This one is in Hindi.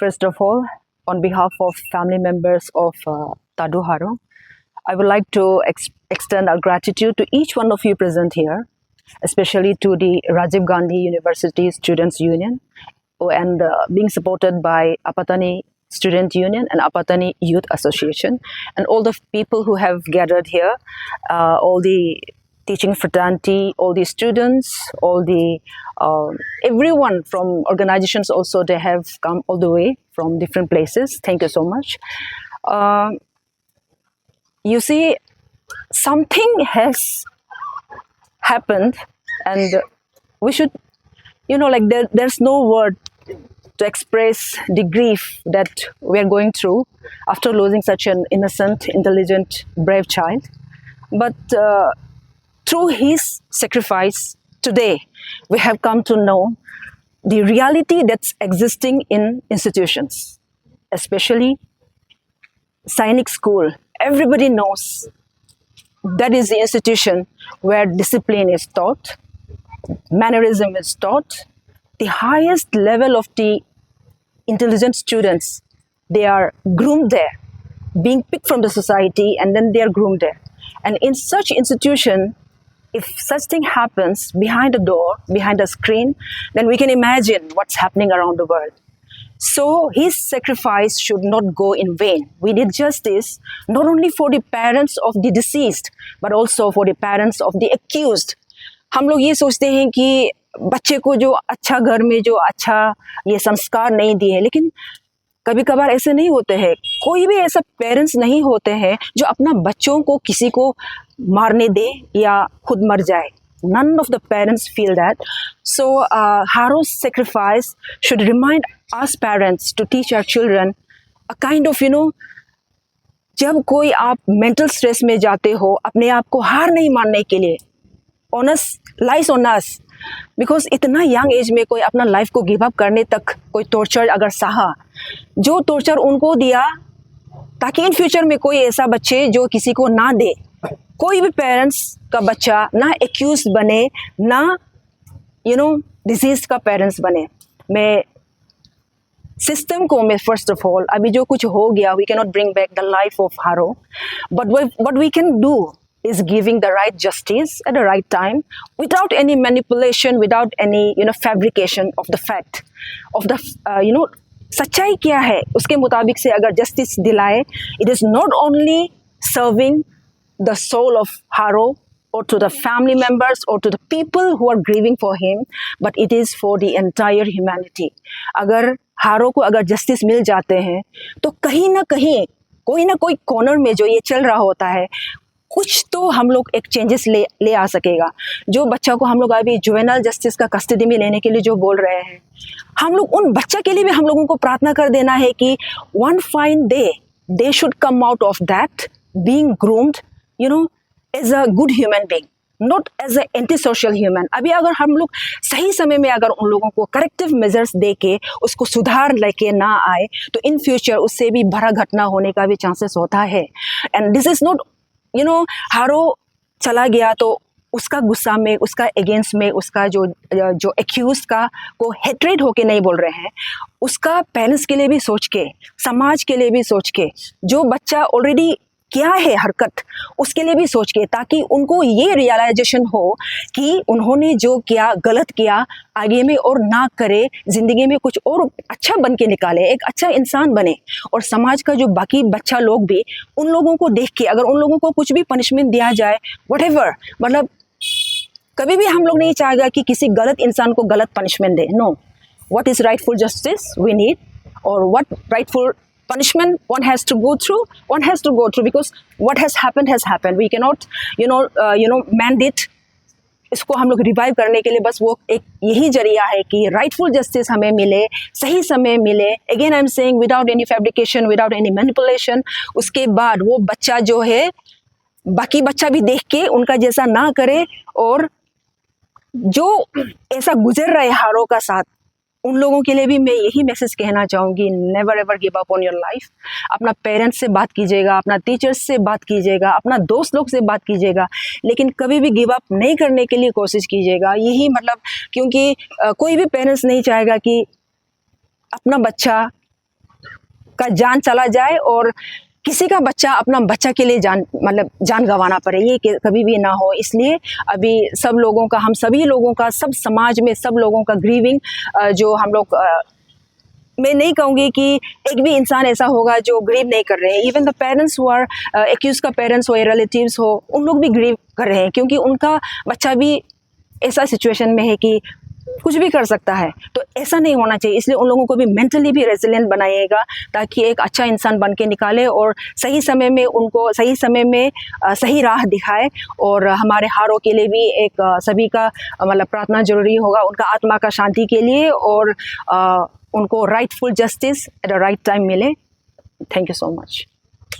First of all, on behalf of family members of Tadu Haro, I would like to extend our gratitude to each one of you present here, especially to the Rajiv Gandhi University Students Union, and being supported by Apatani Student Union and Apatani Youth Association, and all the people who have gathered here, all the teaching fraternity, all the students, all the everyone from organizations also, they have come all the way from different places. Thank you so much. You see, something has happened, and we should, like there's no word to express the grief that we are going through after losing such an innocent, intelligent, brave child. But through his sacrifice, today we have come to know the reality that's existing in institutions, especially Sainik School. Everybody knows that is the institution where discipline is taught, mannerism is taught. The highest level of the intelligent students, they are groomed there, being picked from the society, and then they are groomed there. And in such institution, if such thing happens behind a door, behind a screen, then we can imagine what's happening around the world. So his sacrifice should not go in vain. We need justice not only for the parents of the deceased, but also for the parents of the accused. हम लोग ये सोचते हैं कि बच्चे को जो अच्छा घर में जो अच्छा ये संस्कार नहीं दिए, लेकिन कभी कभार ऐसे नहीं होते हैं. कोई भी ऐसा पेरेंट्स नहीं होते हैं जो अपना बच्चों को किसी को मारने दे या खुद मर जाए. None of the parents feel that. So Haro's sacrifice should remind us parents to teach our children a kind of, जब कोई आप mental stress में जाते हो, अपने आप को हार नहीं मानने के लिए, onus lies on us. Because इतना यंग एज में कोई अपना लाइफ को गिव अप करने तक कोई टॉर्चर अगर सहा, जो टॉर्चर उनको दिया, ताकि इन फ्यूचर में कोई ऐसा बच्चे जो किसी को ना दे. कोई भी पेरेंट्स का बच्चा ना एक्यूज बने, ना डिजीज का पेरेंट्स बने. मैं सिस्टम को मैं फर्स्ट ऑफ ऑल, अभी जो कुछ हो गया, we can not bring back the life of हारो, but what we can do is giving the right justice at the right time, without any manipulation, without any fabrication of the fact of the सच्चाई क्या है उसके मुताबिक से अगर जस्टिस दिलाए, it is not only serving the soul of Haro or to the family members or to the people who are grieving for him, but it is for the entire humanity. अगर हारो को अगर जस्टिस मिल जाते हैं तो कहीं ना कहीं कोई ना कोई कॉर्नर में जो ये चल रहा होता है, कुछ तो हम लोग एक चेंजेस ले आ सकेगा. जो बच्चा को हम लोग अभी जुवेनाइल जस्टिस का कस्टडी में लेने के लिए जो बोल रहे हैं, हम लोग उन बच्चा के लिए भी हम लोगों को प्रार्थना कर देना है कि one fine day they should come out of that being groomed as a good human being, not as a anti social human. अभी अगर हम लोग सही समय में अगर उन लोगों को करेक्टिव मेजर्स दे के उसको सुधार लेके ना आए, तो इन फ्यूचर उससे भी बड़ा घटना होने का भी चांसेस होता है. एंड दिस इज नॉट हारो चला गया तो उसका गुस्सा में, उसका अगेंस्ट में, उसका जो एक्यूज का को हेट्रेड होके नहीं बोल रहे हैं. उसका पेरेंट्स के लिए भी सोच के, समाज के लिए भी सोच के, जो बच्चा ऑलरेडी क्या है हरकत उसके लिए भी सोच के, ताकि उनको ये रियलाइजेशन हो कि उन्होंने जो किया गलत किया, आगे में और ना करे, ज़िंदगी में कुछ और अच्छा बन के निकाले, एक अच्छा इंसान बने. और समाज का जो बाकी बच्चा लोग भी उन लोगों को देख के, अगर उन लोगों को कुछ भी पनिशमेंट दिया जाए, व्हाटएवर, मतलब कभी भी हम लोग नहीं चाहेगा कि किसी गलत इंसान को गलत पनिशमेंट दे. No, what is rightful justice we need, और what rightful punishment one has to go through, because what has happened. We cannot mandate इसको हम लोग रिवाइव करने के लिए. बस वो एक यही जरिया है कि राइटफुल जस्टिस हमें मिले, सही समय मिले. Again I am saying, without any fabrication, without any manipulation. उसके बाद वो बच्चा जो है, बाकी बच्चा भी देख के उनका जैसा ना करे, और जो ऐसा गुजर रहा है हारो का साथ, उन लोगों के लिए भी मैं यही मैसेज कहना चाहूँगी, never ever give up on your life. अपना पेरेंट्स से बात कीजिएगा, अपना टीचर्स से बात कीजिएगा, अपना दोस्त लोग से बात कीजिएगा, लेकिन कभी भी गिव अप नहीं करने के लिए कोशिश कीजिएगा. यही मतलब, क्योंकि कोई भी पेरेंट्स नहीं चाहेगा कि अपना बच्चा का जान चला जाए और किसी का बच्चा अपना बच्चा के लिए जान गंवाना पड़े, ये कभी भी ना हो। इसलिए अभी सब लोगों का, हम सभी लोगों का, सब समाज में सब लोगों का ग्रीविंग, जो हम लोग, मैं नहीं कहूँगी कि एक भी इंसान ऐसा होगा जो ग्रीव नहीं कर रहे हैं। Even the parents who are accuse का पेरेंट्स हो या रिलेटिव्स हो, उन लोग भी ग्रीव कर रहे हैं, क्योंकि उनका बच्चा भी ऐसा सिचुएशन में है कि कुछ भी कर सकता है। तो ऐसा नहीं होना चाहिए, इसलिए उन लोगों को भी मेंटली भी रेजिलिएंट बनाइएगा, ताकि एक अच्छा इंसान बन के निकाले और सही समय में उनको सही समय में सही राह दिखाए। और हमारे हारों के लिए भी एक सभी का मतलब प्रार्थना जरूरी होगा, उनका आत्मा का शांति के लिए, और उनको rightful justice at the right time मिले। Thank you so much.